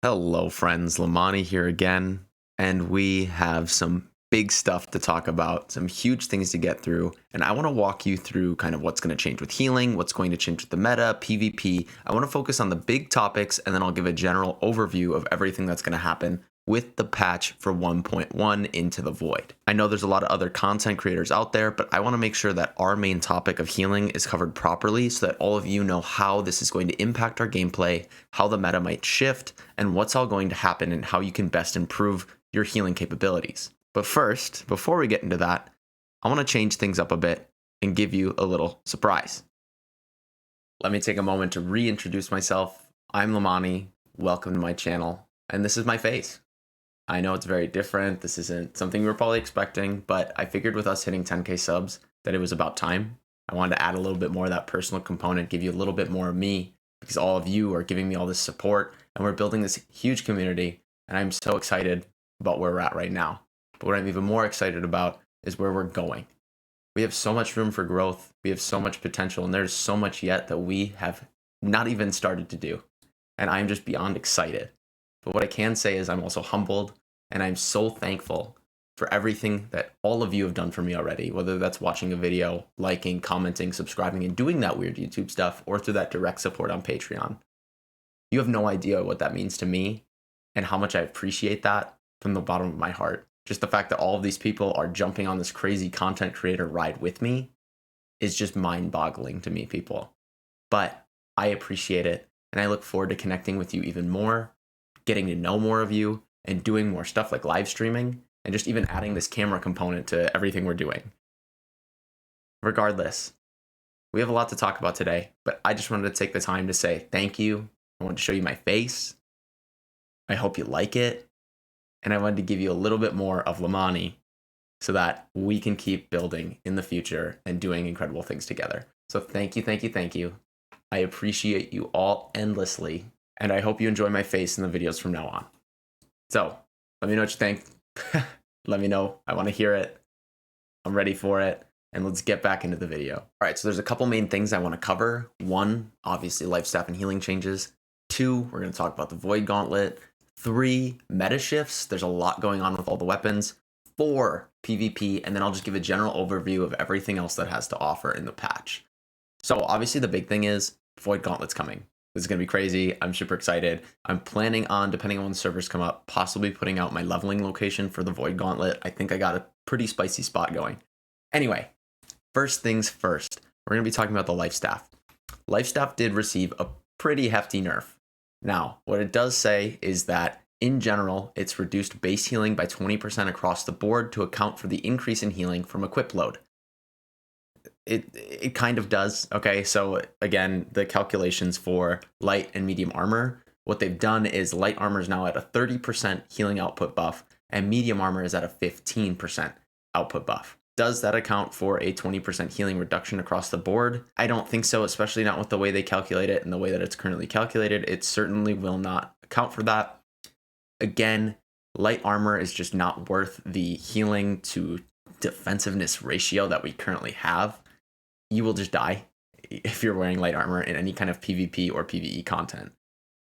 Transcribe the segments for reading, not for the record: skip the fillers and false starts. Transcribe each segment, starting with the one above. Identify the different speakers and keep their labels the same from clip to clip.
Speaker 1: Hello, friends. Lemoni here again, and we have some big stuff to talk about, some huge things to get through, and I want to walk you through kind of what's going to change with healing, what's going to change with the meta, PvP. I want to focus on the big topics, and then I'll give a general overview of everything that's going to happen with the patch for 1.1 Into the Void. I know there's a lot of other content creators out there, but I want to make sure that our main topic of healing is covered properly so that all of you know how this is going to impact our gameplay, how the meta might shift, and what's all going to happen and how you can best improve your healing capabilities. But first, before we get into that, I want to change things up a bit and give you a little surprise. Let me take a moment to reintroduce myself. I'm Lemoni. Welcome to my channel, and this is my face. I know it's very different. This isn't something we were probably expecting, but I figured with us hitting 10K subs that it was about time. I wanted to add a little bit more of that personal component, give you a little bit more of me, because all of you are giving me all this support, and we're building this huge community, and I'm so excited about where we're at right now. But what I'm even more excited about is where we're going. We have so much room for growth. We have so much potential, and there's so much yet that we have not even started to do. And I'm just beyond excited. But what I can say is I'm also humbled, and I'm so thankful for everything that all of you have done for me already, whether that's watching a video, liking, commenting, subscribing, and doing that weird YouTube stuff, or through that direct support on Patreon. You have no idea what that means to me and how much I appreciate that from the bottom of my heart. Just the fact that all of these people are jumping on this crazy content creator ride with me is just mind-boggling to me, people. But I appreciate it, and I look forward to connecting with you even more, getting to know more of you, and doing more stuff like live streaming, and just even adding this camera component to everything we're doing. Regardless, we have a lot to talk about today, but I just wanted to take the time to say thank you. I wanted to show you my face. I hope you like it. And I wanted to give you a little bit more of Lemoni so that we can keep building in the future and doing incredible things together. So thank you, thank you, thank you. I appreciate you all endlessly, and I hope you enjoy my face in the videos from now on. So let me know what you think. Let me know. I want to hear it. I'm ready for it. And let's get back into the video. All right, so there's a couple main things I want to cover. One, obviously life staff and healing changes. Two, we're going to talk about the Void Gauntlet. Three, meta shifts. There's a lot going on with all the weapons. Four, PvP, and then I'll just give a general overview of everything else that has to offer in the patch. So obviously the big thing is Void Gauntlet's coming. This is going to be crazy. I'm super excited. I'm planning on, depending on when servers come up, possibly putting out my leveling location for the Void Gauntlet. I think I got a pretty spicy spot going. Anyway, first things first, we're going to be talking about the life staff. Life staff did receive a pretty hefty nerf. Now, what it does say is that in general, it's reduced base healing by 20% across the board to account for the increase in healing from equip load. It kind of does. Okay, so again, the calculations for light and medium armor, what they've done is light armor is now at a 30% healing output buff, and medium armor is at a 15% output buff. Does that account for a 20% healing reduction across the board? I don't think so, especially not with the way they calculate it and the way that it's currently calculated. It certainly will not account for that. Again, light armor is just not worth the healing to defensiveness ratio that we currently have. You will just die if you're wearing light armor in any kind of PvP or PvE content.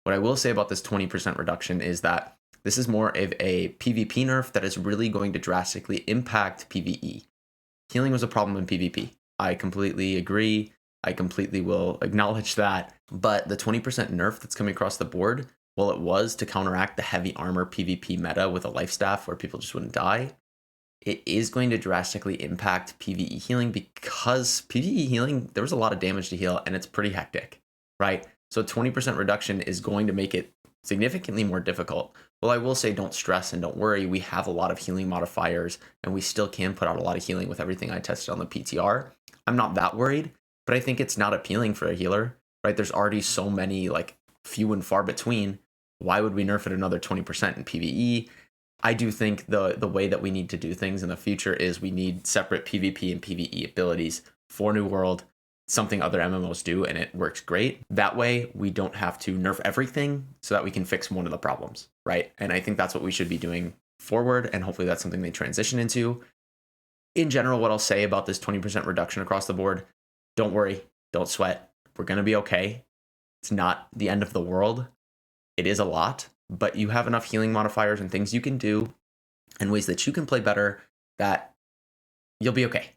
Speaker 1: What I will say about this 20% reduction is that this is more of a PvP nerf that is really going to drastically impact PvE. Healing was a problem in PvP. I completely agree. I completely will acknowledge that. But the 20% nerf that's coming across the board, well, it was to counteract the heavy armor PvP meta with a life staff where people just wouldn't die. It is going to drastically impact PvE healing because PvE healing, there was a lot of damage to heal and it's pretty hectic, right? So 20% reduction is going to make it significantly more difficult. Well, I will say don't stress and don't worry. We have a lot of healing modifiers and we still can put out a lot of healing with everything I tested on the PTR. I'm not that worried, but I think it's not appealing for a healer, right? There's already so many, like, few and far between. Why would we nerf it another 20% in PvE? I do think the way that we need to do things in the future is we need separate PvP and PvE abilities for New World, something other MMOs do, and it works great. That way, we don't have to nerf everything so that we can fix one of the problems, right? And I think that's what we should be doing forward, and hopefully that's something they transition into. In general, what I'll say about this 20% reduction across the board, don't worry, don't sweat. We're going to be okay. It's not the end of the world. It is a lot, but you have enough healing modifiers and things you can do and ways that you can play better that you'll be okay.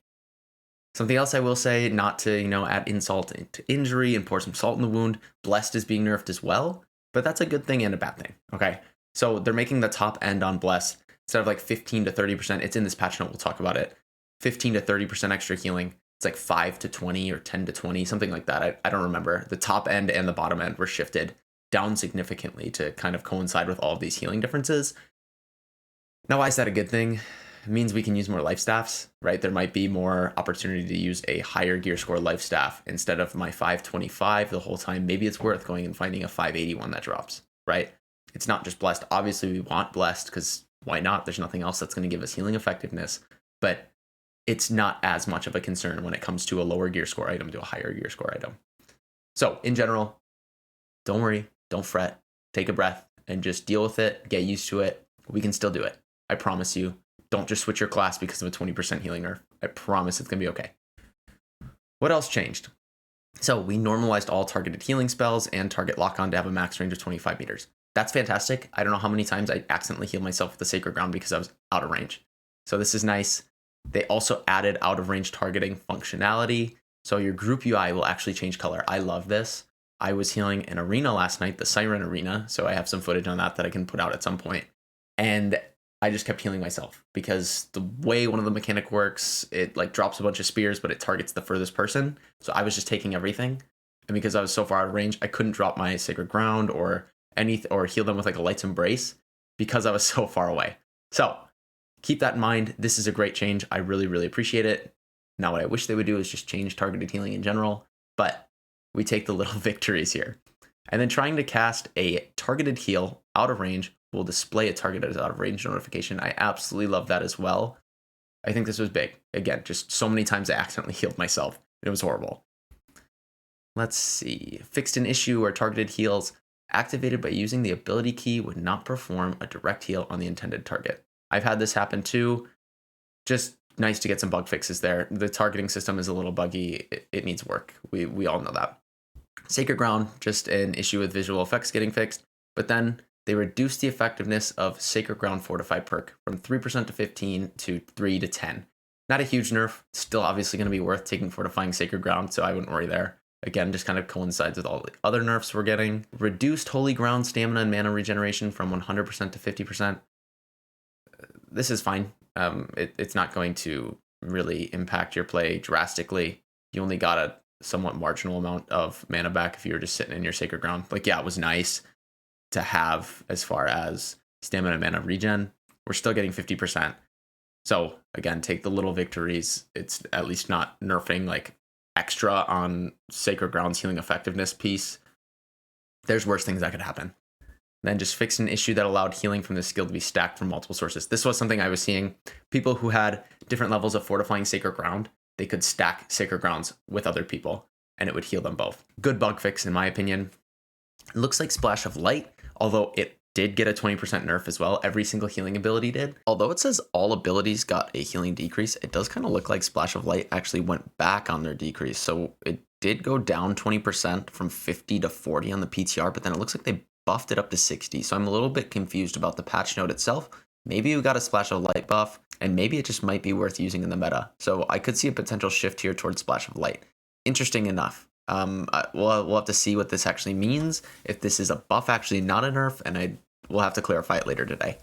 Speaker 1: Something else I will say, not to, add insult to injury and pour some salt in the wound, Blessed is being nerfed as well, but that's a good thing and a bad thing, okay? So they're making the top end on Blessed, instead of like 15 to 30%, it's in this patch note, we'll talk about it, 15 to 30% extra healing. It's like 5 to 20 or 10 to 20, something like that. I don't remember. The top end and the bottom end were shifted down significantly to kind of coincide with all of these healing differences. Now, why is that a good thing? It means we can use more life staffs, right? There might be more opportunity to use a higher gear score life staff instead of my 525 the whole time. Maybe it's worth going and finding a 581 that drops, right? It's not just Blessed. Obviously, we want Blessed because why not? There's nothing else that's going to give us healing effectiveness, but it's not as much of a concern when it comes to a lower gear score item to a higher gear score item. So in general, don't worry, don't fret, take a breath and just deal with it, get used to it. We can still do it. I promise you. Don't just switch your class because of a 20% healing nerf. I promise it's going to be okay. What else changed? So we normalized all targeted healing spells and target lock-on to have a max range of 25 meters. That's fantastic. I don't know how many times I accidentally healed myself with the Sacred Ground because I was out of range. So this is nice. They also added out of range targeting functionality. So your group UI will actually change color. I love this. I was healing an arena last night, the Siren Arena. So I have some footage on that I can put out at some point. And I just kept healing myself because the way one of the mechanic works, it like drops a bunch of spears, but it targets the furthest person. So I was just taking everything. And because I was so far out of range, I couldn't drop my Sacred Ground or heal them with like a Light's Embrace because I was so far away. So keep that in mind. This is a great change. I really, really appreciate it. Now, what I wish they would do is just change targeted healing in general, but we take the little victories here. And then trying to cast a targeted heal out of range will display a target as out of range notification. I absolutely love that as well. I think this was big. Again, just so many times I accidentally healed myself. It was horrible. Let's see. Fixed an issue where targeted heals activated by using the ability key would not perform a direct heal on the intended target. I've had this happen too. Just nice to get some bug fixes there. The targeting system is a little buggy. It needs work. We all know that. Sacred Ground, just an issue with visual effects getting fixed. But then they reduced the effectiveness of Sacred Ground Fortify perk from 3% to 15 to 3 to 10. Not a huge nerf. Still obviously going to be worth taking Fortifying Sacred Ground, so I wouldn't worry there. Again, just kind of coincides with all the other nerfs we're getting. Reduced Holy Ground stamina and mana regeneration from 100% to 50%. This is fine. It's not going to really impact your play drastically. You only got a somewhat marginal amount of mana back if you were just sitting in your Sacred Ground. Like, yeah, it was nice to have as far as stamina and mana regen. We're still getting 50%. So again, take the little victories. It's at least not nerfing like extra on Sacred Ground's healing effectiveness piece. There's worse things that could happen. Then just fix an issue that allowed healing from the skill to be stacked from multiple sources. This was something I was seeing. People who had different levels of Fortifying Sacred Ground, they could stack Sacred Grounds with other people and it would heal them both. Good bug fix in my opinion. It looks like Splash of Light, although it did get a 20% nerf as well. Every single healing ability did. Although it says all abilities got a healing decrease, it does kind of look like Splash of Light actually went back on their decrease. So it did go down 20% from 50 to 40 on the PTR, but then it looks like they buffed it up to 60. So I'm a little bit confused about the patch note itself. Maybe we got a Splash of Light buff, and maybe it just might be worth using in the meta. So I could see a potential shift here towards Splash of Light. Interesting enough. We'll have to see what this actually means. If this is a buff, actually not a nerf, and we'll have to clarify it later today.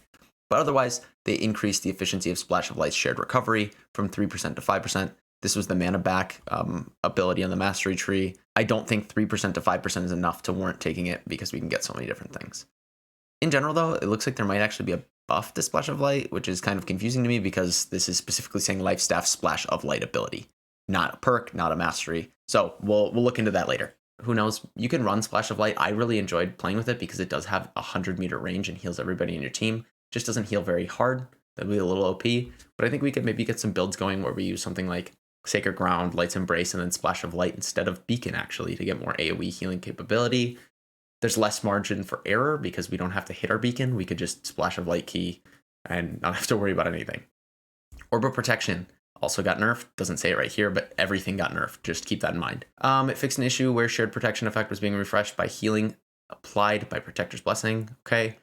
Speaker 1: But otherwise, they increased the efficiency of Splash of Light's shared recovery from 3% to 5%. This was the mana back ability on the mastery tree. I don't think 3% to 5% is enough to warrant taking it because we can get so many different things. In general, though, it looks like there might actually be a buff to Splash of Light, which is kind of confusing to me because this is specifically saying Life Staff Splash of Light ability. Not a perk, not a mastery. So we'll look into that later. Who knows? You can run Splash of Light. I really enjoyed playing with it because it does have a 100-meter range and heals everybody in your team. Just doesn't heal very hard. That'd be a little OP. But I think we could maybe get some builds going where we use something like Sacred Ground, Light's Embrace, and then Splash of Light instead of Beacon, actually, to get more AoE healing capability. There's less margin for error because we don't have to hit our Beacon. We could just Splash of Light key and not have to worry about anything. Orb of Protection also got nerfed. Doesn't say it right here, but everything got nerfed. Just keep that in mind. It fixed an issue where shared protection effect was being refreshed by healing applied by Protector's Blessing. Okay.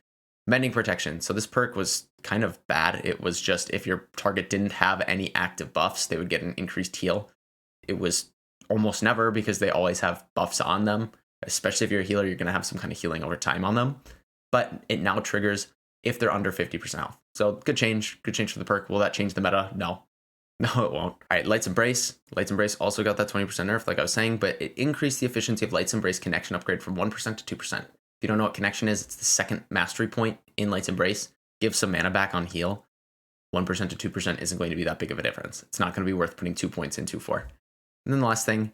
Speaker 1: Mending protection. So this perk was kind of bad. It was just if your target didn't have any active buffs, they would get an increased heal. It was almost never because they always have buffs on them. Especially if you're a healer, you're going to have some kind of healing over time on them. But it now triggers if they're under 50% health. So good change for the perk. Will that change the meta? No. No, it won't. All right, Light's Embrace. Light's Embrace also got that 20% nerf, like I was saying, but it increased the efficiency of Light's Embrace connection upgrade from 1% to 2%. If you don't know what connection is, it's the second mastery point in Light's Embrace. Give some mana back on heal. 1% to 2% isn't going to be that big of a difference. It's not going to be worth putting 2 points into for. And then the last thing,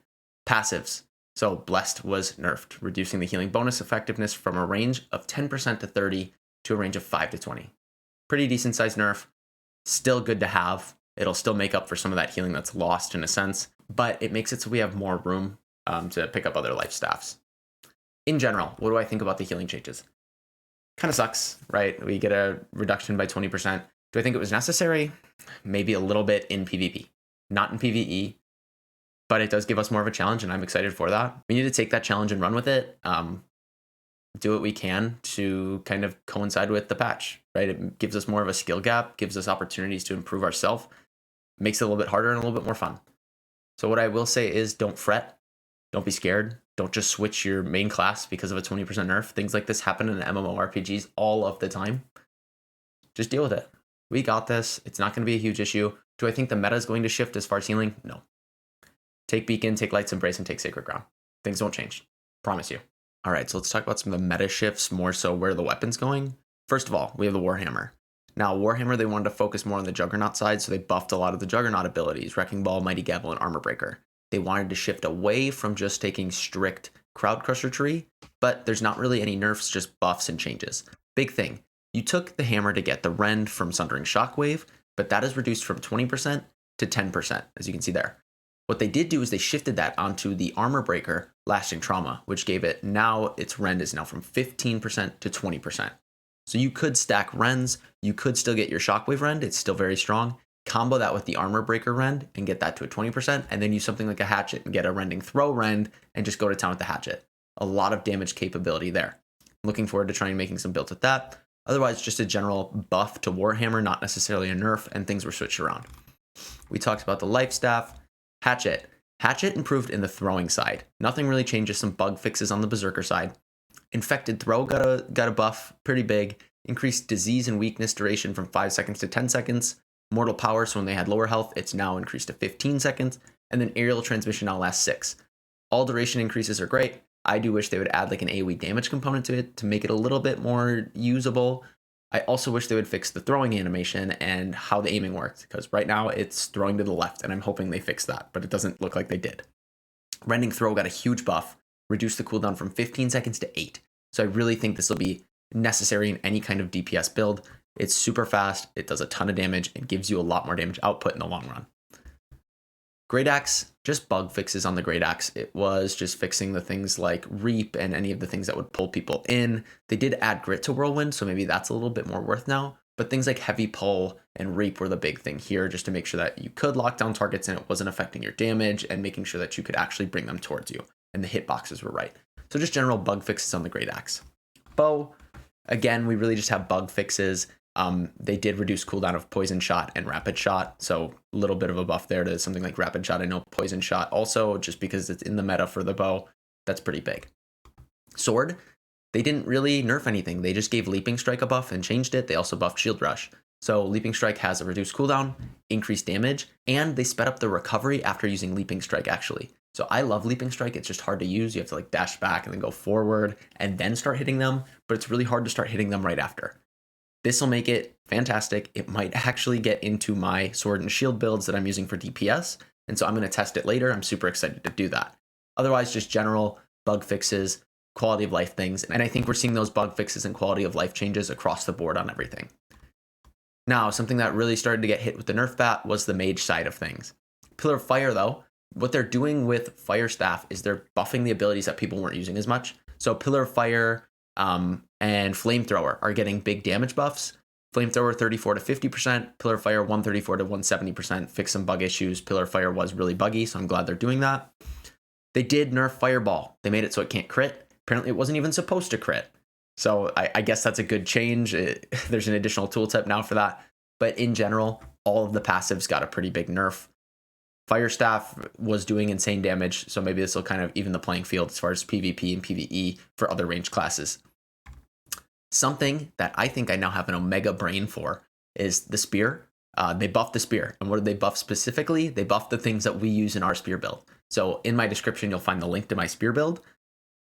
Speaker 1: passives. So Blessed was nerfed, reducing the healing bonus effectiveness from a range of 10% to 30 to a range of 5 to 20. Pretty decent sized nerf. Still good to have. It'll still make up for some of that healing that's lost in a sense, but it makes it so we have more room to pick up other life staffs. In general, what do I think about the healing changes? Kind of sucks, right? We get a reduction by 20%. Do I think it was necessary? Maybe a little bit in PvP, not in PvE, but it does give us more of a challenge, and I'm excited for that. We need to take that challenge and run with it. Do what we can to kind of coincide with the patch, right? It gives us more of a skill gap, gives us opportunities to improve ourselves, makes it a little bit harder and a little bit more fun. So what I will say is don't fret, don't be scared, don't just switch your main class because of a 20% nerf. Things like this happen in MMORPGs all of the time. Just deal with it. We got this. It's not going to be a huge issue. Do I think the meta is going to shift as far as healing? No. Take Beacon, take Light's Embrace, and take Sacred Ground. Things don't change. Promise you. All right, so let's talk about some of the meta shifts, more so where the weapon's going. First of all, we have the Warhammer. Now, Warhammer, they wanted to focus more on the Juggernaut side, so they buffed a lot of the Juggernaut abilities, Wrecking Ball, Mighty Gavel, and Armor Breaker. They wanted to shift away from just taking strict Crowd Crusher tree, but there's not really any nerfs, just buffs and changes. Big thing, you took the hammer to get the Rend from Sundering Shockwave, but that is reduced from 20% to 10%, as you can see there. What they did do is they shifted that onto the Armor Breaker Lasting Trauma, which gave it, now its Rend is now from 15% to 20%. So you could stack Rends, you could still get your Shockwave Rend, it's still very strong. Combo that with the Armor Breaker Rend and get that to a 20%, and then use something like a Hatchet and get a Rending Throw Rend and just go to town with the Hatchet. A lot of damage capability there. Looking forward to trying making some builds with that. Otherwise, just a general buff to Warhammer, not necessarily a nerf, and things were switched around. We talked about the Life Staff. Hatchet. Hatchet improved in the throwing side. Nothing really changes, some bug fixes on the Berserker side. Infected Throw got a buff, pretty big. Increased disease and weakness duration from 5 seconds to 10 seconds. Mortal Power, so when they had lower health, it's now increased to 15 seconds. And then Aerial Transmission now lasts 6. All duration increases are great. I do wish they would add like an AoE damage component to it to make it a little bit more usable. I also wish they would fix the throwing animation and how the aiming works, because right now it's throwing to the left, and I'm hoping they fix that, but it doesn't look like they did. Rending Throw got a huge buff, reduced the cooldown from 15 seconds to 8. So I really think this will be necessary in any kind of DPS build. It's super fast, it does a ton of damage, and gives you a lot more damage output in the long run. Great Axe, just bug fixes on the Great Axe. It was just fixing the things like Reap and any of the things that would pull people in. They did add Grit to Whirlwind, so maybe that's a little bit more worth now. But things like Heavy Pull and Reap were the big thing here, just to make sure that you could lock down targets and it wasn't affecting your damage, and making sure that you could actually bring them towards you. And the hitboxes were right. So just general bug fixes on the Great Axe. Bow, again, we really just have bug fixes. They did reduce cooldown of Poison Shot and Rapid Shot, so a little bit of a buff there to something like Rapid Shot. I know Poison Shot also, just because it's in the meta for the bow, that's pretty big. Sword, they didn't really nerf anything. They just gave Leaping Strike a buff and changed it. They also buffed Shield Rush. So Leaping Strike has a reduced cooldown, increased damage, and they sped up the recovery after using Leaping Strike actually. So I love Leaping Strike. It's just hard to use. You have to like dash back and then go forward and then start hitting them, but it's really hard to start hitting them right after. This will make it fantastic. It might actually get into my sword and shield builds that I'm using for DPS. And so I'm going to test it later. I'm super excited to do that. Otherwise, just general bug fixes, quality of life things. And I think we're seeing those bug fixes and quality of life changes across the board on everything. Now, something that really started to get hit with the nerf bat was the mage side of things. Pillar of Fire, though, what they're doing with Fire Staff is they're buffing the abilities that people weren't using as much. So Pillar of Fire, and Flamethrower are getting big damage buffs. Flamethrower 34 to 50%, Pillar of Fire 134 to 170%, fix some bug issues. Pillar of Fire was really buggy, so I'm glad they're doing that. They did nerf Fireball. They made it so it can't crit. Apparently it wasn't even supposed to crit. So I guess that's a good change. There's an additional tooltip now for that. But in general, all of the passives got a pretty big nerf. Fire Staff was doing insane damage, so maybe this will kind of even the playing field as far as PvP and PvE for other range classes. Something that I think I now have an Omega brain for is the Spear. They buffed the Spear. And what did they buff specifically? They buffed the things that we use in our Spear build. So in my description, you'll find the link to my Spear build.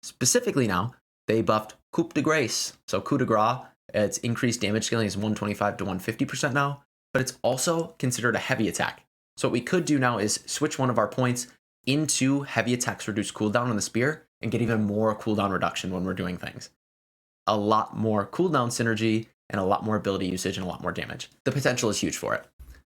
Speaker 1: Specifically now, they buffed Coup de Grace. So Coup de Grace, its increased damage scaling is 125 to 150% now, but it's also considered a heavy attack. So what we could do now is switch one of our points into heavy attacks, reduce cooldown on the Spear, and get even more cooldown reduction when we're doing things. A lot more cooldown synergy and a lot more ability usage and a lot more damage. The potential is huge for it.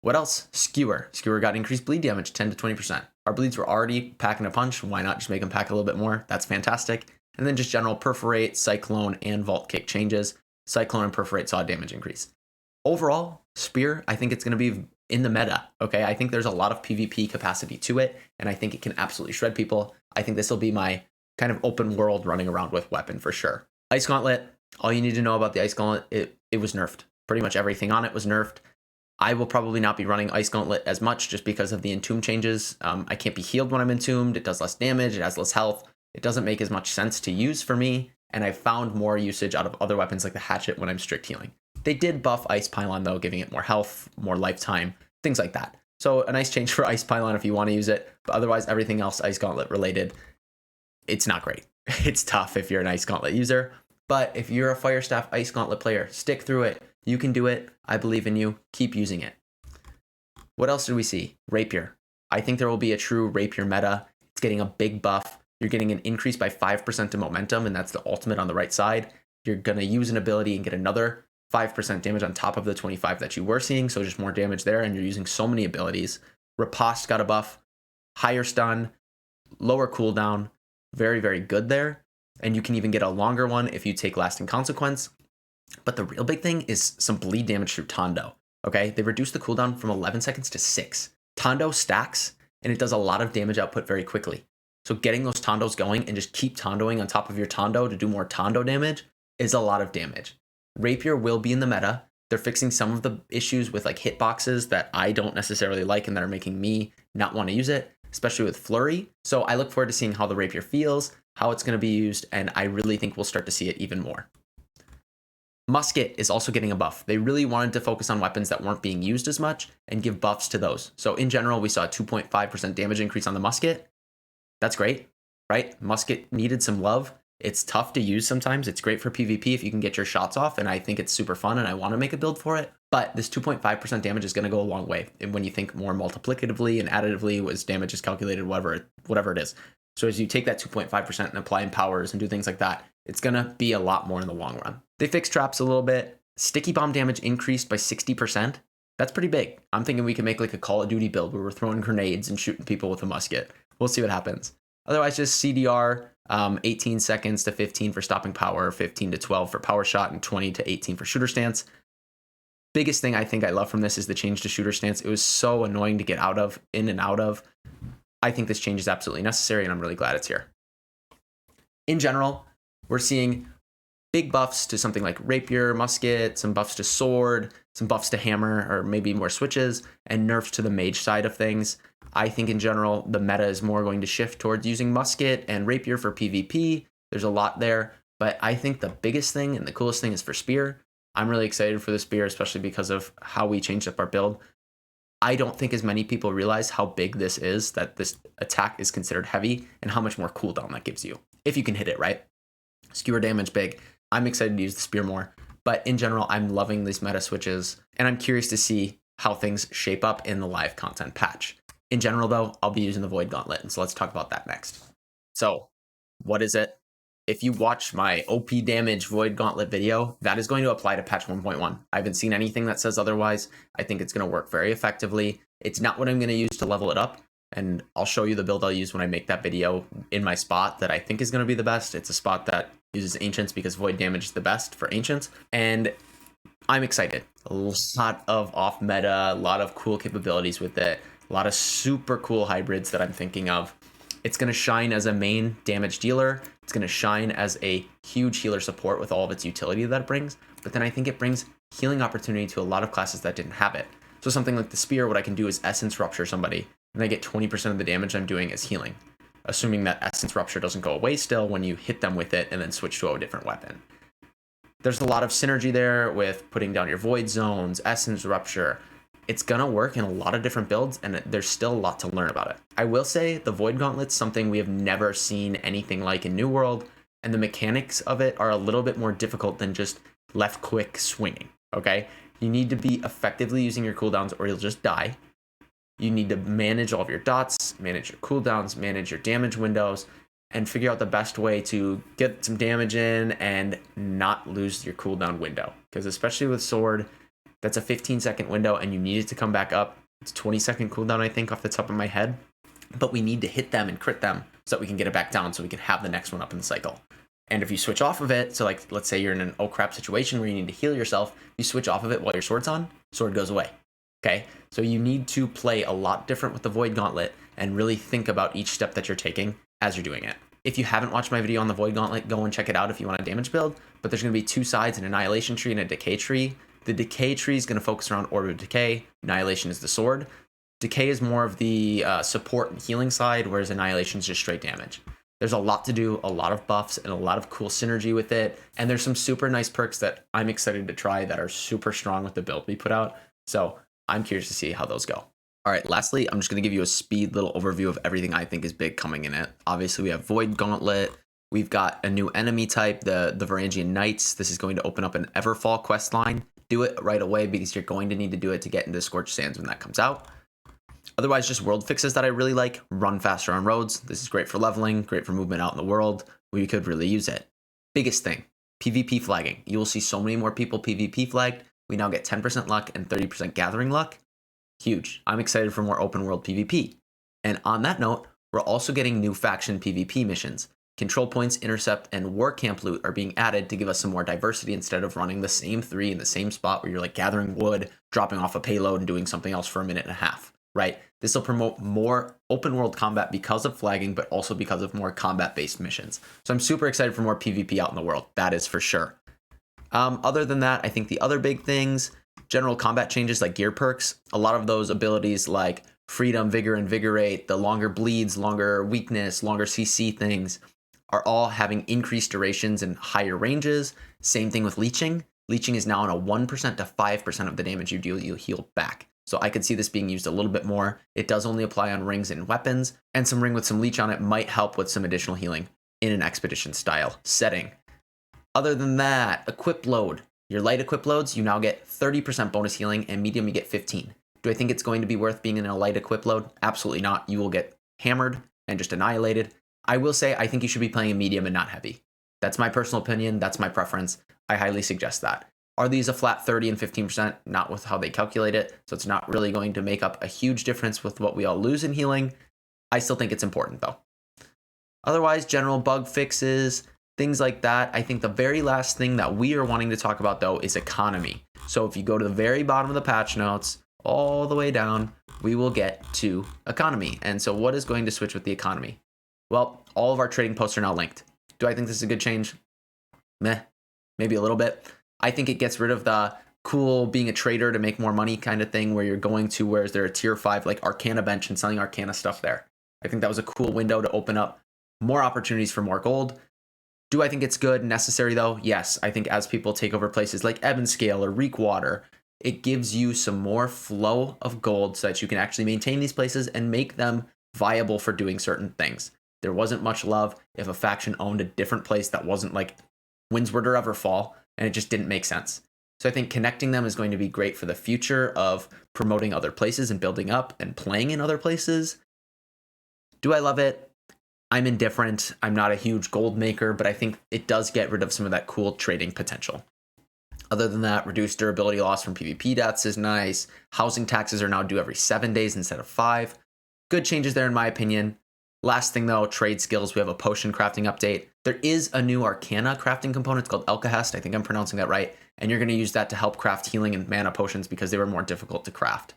Speaker 1: What else? Skewer. Skewer got increased bleed damage 10 to 20%. Our bleeds were already packing a punch. Why not just make them pack a little bit more? That's fantastic. And then just general Perforate, Cyclone, and Vault Kick changes. Cyclone and Perforate saw damage increase. Overall, Spear, I think it's going to be in the meta, okay? I think there's a lot of PvP capacity to it, and I think it can absolutely shred people. I think this will be my kind of open world running around with weapon for sure. Ice Gauntlet, all you need to know about the Ice Gauntlet, it was nerfed. Pretty much everything on it was nerfed. I will probably not be running Ice Gauntlet as much just because of the entomb changes. I can't be healed when I'm entombed. It does less damage. It has less health. It doesn't make as much sense to use for me, and I've found more usage out of other weapons like the Hatchet when I'm strict healing. They did buff Ice Pylon though, giving it more health, more lifetime, things like that. So a nice change for Ice Pylon if you want to use it, but otherwise everything else Ice Gauntlet related, it's not great. It's tough if you're an Ice Gauntlet user, but if you're a Fire Staff Ice Gauntlet player, stick through it. You can do it. I believe in you. Keep using it. What else did we see? Rapier. I think there will be a true Rapier meta. It's getting a big buff. You're getting an increase by 5% in momentum, and that's the ultimate on the right side. You're going to use an ability and get another 5% damage on top of the 25 that you were seeing, so just more damage there, and you're using so many abilities. Riposte got a buff, higher stun, lower cooldown, very, very good there, and you can even get a longer one if you take Lasting Consequence. But the real big thing is some bleed damage through Tondo, okay? They reduced the cooldown from 11 seconds to 6. Tondo stacks, and it does a lot of damage output very quickly. So getting those Tondos going and just keep Tondoing on top of your Tondo to do more Tondo damage is a lot of damage. Rapier will be in the meta. They're fixing some of the issues with like hitboxes that I don't necessarily like and that are making me not want to use it, especially with Flurry. So I look forward to seeing how the Rapier feels, how it's going to be used, and I really think we'll start to see it even more. Musket is also getting a buff. They really wanted to focus on weapons that weren't being used as much and give buffs to those. So in general, we saw a 2.5% damage increase on the Musket. That's great, right? Musket needed some love. It's tough to use sometimes. It's great for PvP if you can get your shots off, and I think it's super fun, and I want to make a build for it. But this 2.5% damage is going to go a long way. And when you think more multiplicatively and additively, as damage is calculated, whatever it is. So as you take that 2.5% and apply in powers and do things like that, it's going to be a lot more in the long run. They fixed traps a little bit. Sticky bomb damage increased by 60%. That's pretty big. I'm thinking we can make like a Call of Duty build where we're throwing grenades and shooting people with a musket. We'll see what happens. Otherwise, just CDR, 18 seconds to 15 for stopping power, 15 to 12 for power shot, and 20 to 18 for shooter stance. Biggest thing I think I love from this is the change to shooter stance. It was so annoying to get in and out of. I think this change is absolutely necessary, and I'm really glad it's here. In general, we're seeing big buffs to something like Rapier, Musket, some buffs to Sword, some buffs to Hammer, or maybe more switches, and nerfs to the Mage side of things. I think in general, the meta is more going to shift towards using Musket and Rapier for PvP. There's a lot there, but I think the biggest thing and the coolest thing is for Spear. I'm really excited for the Spear, especially because of how we changed up our build. I don't think as many people realize how big this is, that this attack is considered heavy, and how much more cooldown that gives you, if you can hit it right. Skewer damage big. I'm excited to use the Spear more, but in general, I'm loving these meta switches, and I'm curious to see how things shape up in the live content patch. In general, though, I'll be using the Void Gauntlet, and so let's talk about that next. So, what is it? If you watch my OP damage Void Gauntlet video, that is going to apply to patch 1.1. I haven't seen anything that says otherwise. I think it's going to work very effectively. It's not what I'm going to use to level it up, and I'll show you the build I'll use when I make that video in my spot that I think is going to be the best. It's a spot that uses Ancients because Void damage is the best for Ancients, and I'm excited. A lot of off-meta, a lot of cool capabilities with it. A lot of super cool hybrids that I'm thinking of. It's going to shine as a main damage dealer. It's going to shine as a huge healer support with all of its utility that it brings. But then I think it brings healing opportunity to a lot of classes that didn't have it. So something like the spear, what I can do is Essence Rupture somebody, and I get 20% of the damage I'm doing as healing, assuming that Essence Rupture doesn't go away still when you hit them with it and then switch to a different weapon. There's a lot of synergy there with putting down your Void Zones, Essence Rupture. It's going to work in a lot of different builds, and there's still a lot to learn about it. I will say the Void Gauntlet's something we have never seen anything like in New World, and the mechanics of it are a little bit more difficult than just left click swinging, okay? You need to be effectively using your cooldowns or you'll just die. You need to manage all of your dots, manage your cooldowns, manage your damage windows, and figure out the best way to get some damage in and not lose your cooldown window. Because especially with Sword, that's a 15-second window and you need it to come back up. It's 20-second cooldown, I think, off the top of my head. But we need to hit them and crit them so that we can get it back down so we can have the next one up in the cycle. And if you switch off of it, so like let's say you're in an oh crap situation where you need to heal yourself, you switch off of it while your sword's on, sword goes away. Okay, so you need to play a lot different with the Void Gauntlet and really think about each step that you're taking as you're doing it. If you haven't watched my video on the Void Gauntlet, go and check it out if you want a damage build, but there's going to be two sides, an Annihilation tree and a Decay tree. The Decay tree is going to focus around Orb of Decay, Annihilation is the sword. Decay is more of the support and healing side, whereas Annihilation is just straight damage. There's a lot to do, a lot of buffs, and a lot of cool synergy with it, and there's some super nice perks that I'm excited to try that are super strong with the build we put out, so I'm curious to see how those go. All right, lastly, I'm just going to give you a speed little overview of everything I think is big coming in it. Obviously, we have Void Gauntlet. We've got a new enemy type, the Varangian Knights. This is going to open up an Everfall quest line. Do it right away because you're going to need to do it to get into Scorched Sands when that comes out. Otherwise, just world fixes that I really like. Run faster on roads. This is great for leveling, great for movement out in the world. We could really use it. Biggest thing, PvP flagging. You will see so many more people PvP flagged. We now get 10% luck and 30% gathering luck. Huge. I'm excited for more open world PvP. And on that note, we're also getting new faction PvP missions. Control points, intercept, and war camp loot are being added to give us some more diversity instead of running the same three in the same spot where you're like gathering wood, dropping off a payload, and doing something else for a minute and a half, right? This will promote more open world combat because of flagging, but also because of more combat-based missions. So I'm super excited for more PvP out in the world. That is for sure. Other than that, I think the other big things, general combat changes like gear perks, a lot of those abilities like freedom, vigor, invigorate, the longer bleeds, longer weakness, longer CC things are all having increased durations and higher ranges. Same thing with leeching. Leeching is now on a 1% to 5% of the damage you deal, you'll heal back. So I could see this being used a little bit more. It does only apply on rings and weapons, and some ring with some leech on it might help with some additional healing in an expedition style setting. Other than that, equip load. Your light equip loads, you now get 30% bonus healing, and medium you get 15. Do I think it's going to be worth being in a light equip load? Absolutely not. You will get hammered and just annihilated. I will say I think you should be playing a medium and not heavy. That's my personal opinion. That's my preference. I highly suggest that. Are these a flat 30 and 15%? Not with how they calculate it. So it's not really going to make up a huge difference with what we all lose in healing. I still think it's important though. Otherwise, general bug fixes, things like that. I think the very last thing that we are wanting to talk about though is economy. So if you go to the very bottom of the patch notes, all the way down, we will get to economy. And so what is going to switch with the economy? Well, all of our trading posts are now linked. Do I think this is a good change? Meh, maybe a little bit. I think it gets rid of the cool being a trader to make more money kind of thing where you're going to where is there a tier 5 like Arcana bench and selling Arcana stuff there. I think that was a cool window to open up more opportunities for more gold. Do I think it's good and necessary though? Yes, I think as people take over places like Ebonscale or Reekwater, it gives you some more flow of gold so that you can actually maintain these places and make them viable for doing certain things. There wasn't much love if a faction owned a different place that wasn't like Windsward or Everfall, and it just didn't make sense. So I think connecting them is going to be great for the future of promoting other places and building up and playing in other places. Do I love it? I'm indifferent. I'm not a huge gold maker, but I think it does get rid of some of that cool trading potential. Other than that, reduced durability loss from PvP deaths is nice. Housing taxes are now due every 7 days instead of 5. Good changes there in my opinion. Last thing though, trade skills. We have a potion crafting update. There is a new Arcana crafting component. It's called Elkahest. I think I'm pronouncing that right. And you're going to use that to help craft healing and mana potions because they were more difficult to craft.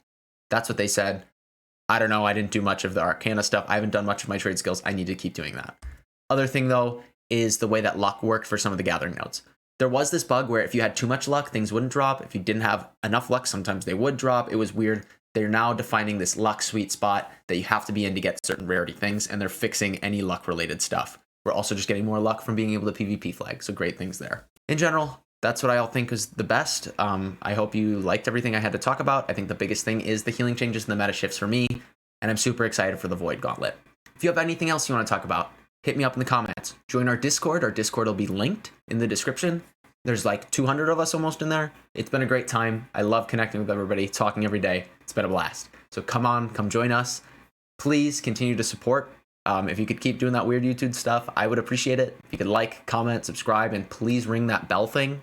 Speaker 1: That's what they said. I don't know, I didn't do much of the Arcana stuff. I haven't done much of my trade skills. I need to keep doing that. Other thing though is the way that luck worked for some of the gathering nodes. There was this bug where if you had too much luck, things wouldn't drop. If you didn't have enough luck, sometimes they would drop. It was weird. They're now defining this luck sweet spot that you have to be in to get certain rarity things, and they're fixing any luck related stuff. We're also just getting more luck from being able to PvP flag, so great things there. In general, that's what I all think is the best. I hope you liked everything I had to talk about. I think the biggest thing is the healing changes and the meta shifts for me, and I'm super excited for the Void Gauntlet. If you have anything else you want to talk about, hit me up in the comments. Join our Discord. Our Discord will be linked in the description. There's like 200 of us almost in there. It's been a great time. I love connecting with everybody, talking every day. It's been a blast. So come join us. Please continue to support. If you could keep doing that weird YouTube stuff, I would appreciate it. If you could like, comment, subscribe, and please ring that bell thing.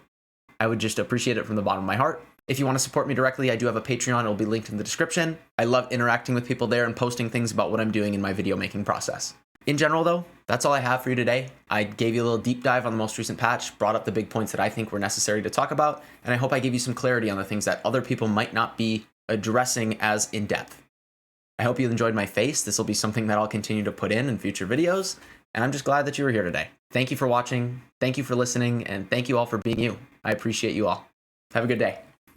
Speaker 1: I would just appreciate it from the bottom of my heart. If you want to support me directly, I do have a Patreon. It'll be linked in the description. I love interacting with people there and posting things about what I'm doing in my video making process. In general, though, that's all I have for you today. I gave you a little deep dive on the most recent patch, brought up the big points that I think were necessary to talk about, and I hope I gave you some clarity on the things that other people might not be addressing as in depth. I hope you enjoyed my face. This will be something that I'll continue to put in future videos, and I'm just glad that you were here today. Thank you for watching, thank you for listening, and thank you all for being you. I appreciate you all. Have a good day.